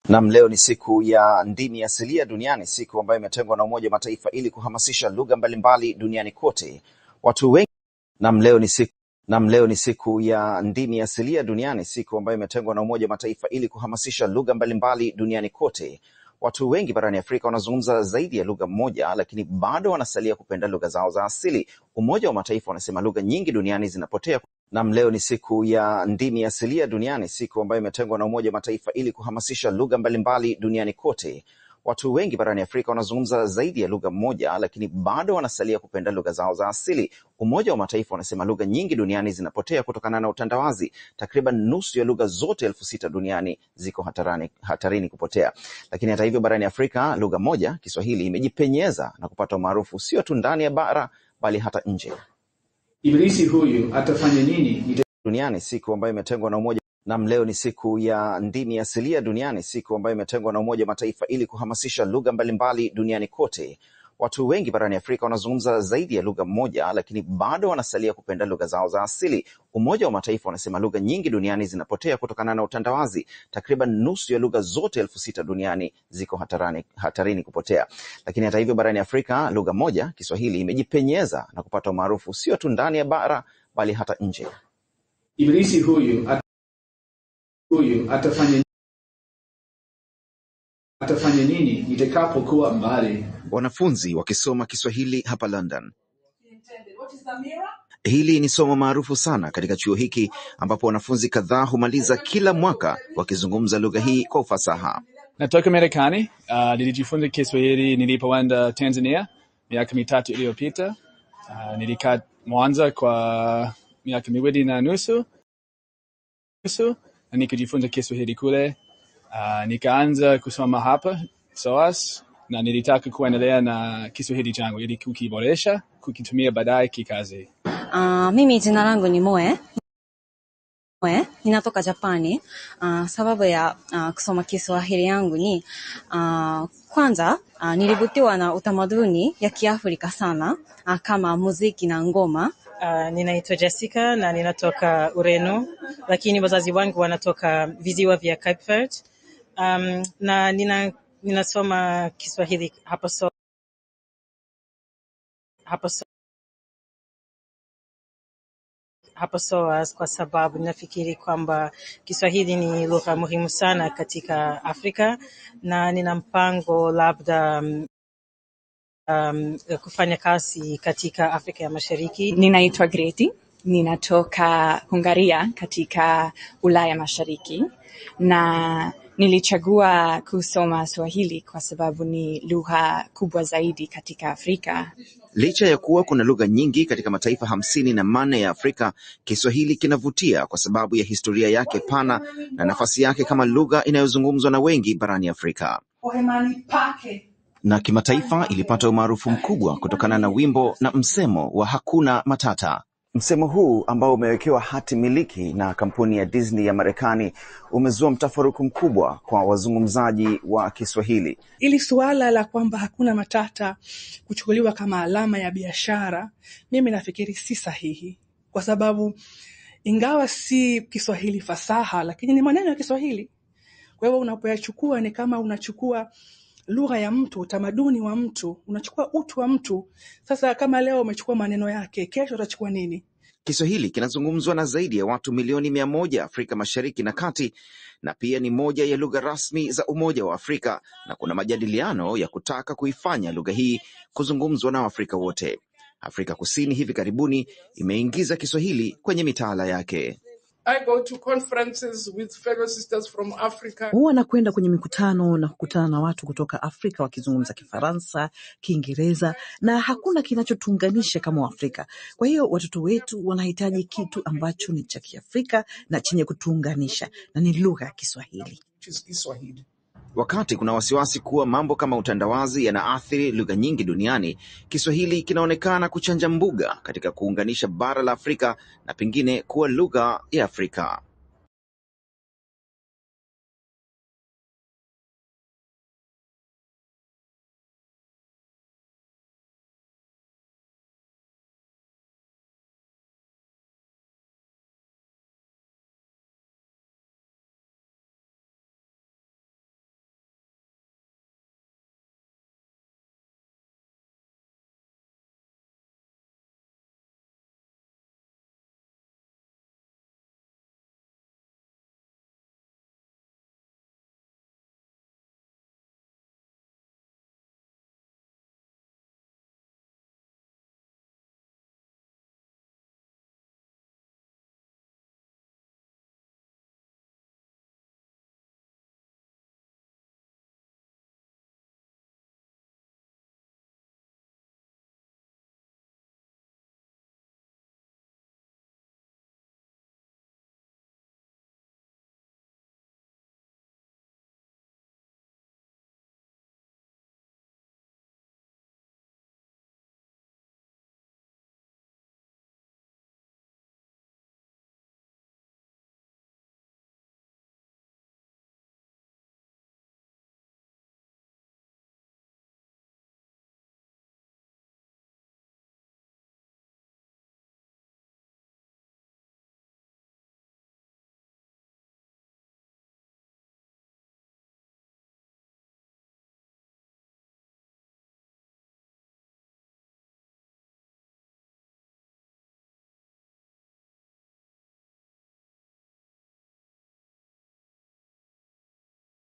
Leo ni siku ya ndimi asilia duniani, siku ambayo imetengwa na Umoja wa Mataifa ili kuhamasisha lugha mbalimbali duniani kote. Watu wengi leo ni siku ya ndimi asilia duniani, siku ambayo imetengwa na Umoja wa Mataifa ili kuhamasisha lugha mbalimbali duniani kote. Watu wengi barani Afrika wanazungumza zaidi ya lugha moja, lakini bado wanasalia kupenda lugha zao za asili. Umoja wa Mataifa unasema lugha nyingi duniani zinapotea. Leo ni siku ya ndimi asilia duniani, siku ambayo imetengwa na Umoja wa Mataifa ili kuhamasisha lugha mbalimbali duniani kote. Watu wengi barani Afrika wanazungumza zaidi ya lugha moja, lakini bado wanasalia kupenda lugha zao za asili. Umoja wa Mataifa unasema lugha nyingi duniani zinapotea kutokana na utandawazi. Takriban nusu ya lugha zote 6,000 duniani ziko hatarini kupotea. Lakini hata hivyo, barani Afrika lugha moja, Kiswahili, imejipenyeza na kupata umaarufu sio tu ndani ya bara bali hata nje. Ibilisi huyu atafanya nini duniani, siku ambayo imetengwa na Umoja. Leo ni siku ya ndimi asilia duniani, siku ambayo imetengwa na Umoja wa Mataifa ili kuhamasisha lugha mbalimbali duniani kote. Watu wengi barani Afrika wanazungumza zaidi ya lugha moja, lakini bado wanasalia kupenda lugha zao za asili. Umoja wa Mataifa unasema lugha nyingi duniani zinapotea kutokana na utandawazi. Takriban nusu ya lugha zote 6,000 duniani ziko hatarini kupotea. Lakini hata hivyo, barani Afrika lugha moja, Kiswahili, imejipenyeza na kupata umaarufu sio tu ndani ya bara bali hata nje. Ibilisi huyu atafanya nini nitakapokuwa mbali? Wanafunzi wakisoma Kiswahili hapa London. Hili ni somo maarufu sana katika chuo hiki, ambapo wanafunzi kadhaa humaliza kila mwaka wakizungumza lugha hii kwa ufasaha. Natoka Marekani. Nilijifunza Kiswahili nilipoenda Tanzania miaka 3 iliyopita. Nilikaa Mwanza kwa miaka 2.5 na nikajifunza Kiswahili kule. Nikaanza kusoma hapa SOAS na nilitaka kuendelea na Kiswahili changu ili kukiboresha, kukitumia baadaye kikazi. Mimi jina langu ni Moe. Ninatoka Japani. Sababu ya kusoma Kiswahili yangu ni kwanza nilivutiwa na utamaduni ya Kiafrika sana, kama muziki na ngoma. Ninaitwa Jessica na ninatoka Ureno, lakini wazazi wangu wanatoka visiwa vya Cape Verde. Na ninasoma Kiswahili hapo SOAS kwa sababu nafikiri kwamba Kiswahili ni lugha muhimu sana katika Afrika, na nina mpango labda kufanya kazi katika Afrika ya Mashariki. Ninaitwa Greti, ninatoka Hungaria katika Ulaya Mashariki, na nilichagua kusoma Swahili kwa sababu ni lugha kubwa zaidi katika Afrika. Licha ya kuwa kuna lugha nyingi katika mataifa 54 ya Afrika, Kiswahili kinavutia kwa sababu ya historia yake pana na nafasi yake kama lugha inayozungumzwa na wengi barani Afrika. Na kimataifa ilipata umaarufu mkubwa kutokana na wimbo na msemo wa hakuna matata. Msemo huu ambao umewekewa hati miliki na kampuni ya Disney ya Marekani umezua mtafaruku mkubwa kwa wazungumzaji wa Kiswahili. Ili suala la kwamba hakuna matata kuchukuliwa kama alama ya biashara, mimi nafikiri si sahihi, kwa sababu ingawa si Kiswahili fasaha, lakini ni maneno ya Kiswahili. Kwa hivyo unapoyachukua ni kama unachukua lugha ya mtu, utamaduni wa mtu, unachukua utu wa mtu. Sasa kama leo umechukua maneno yake, kesho utachukua nini? Kiswahili kinazungumzwa na zaidi ya watu milioni 100 Afrika Mashariki na Kati, na pia ni moja ya lugha rasmi za Umoja wa Afrika, na kuna majadiliano ya kutaka kuifanya lugha hii kuzungumzwa na Waafrika wote. Afrika Kusini hivi karibuni imeingiza Kiswahili kwenye mitaala yake. I go to conferences with fellow sisters from Africa. Huwa nakwenda kwenye mikutano na kukutana na watu kutoka Afrika wakizungumza Kifaransa, Kiingereza, na hakuna kinachotuunganisha kama Waafrika. Kwa hiyo watoto wetu wanahitaji kitu ambacho ni cha Kiafrika na chenye kutuunganisha, na ni lugha ya Kiswahili. Wakati kuna wasiwasi kuwa mambo kama utandawazi yanaathiri lugha nyingi duniani, Kiswahili kinaonekana kuchanja mbuga katika kuunganisha bara la Afrika na pengine kuwa lugha ya Afrika.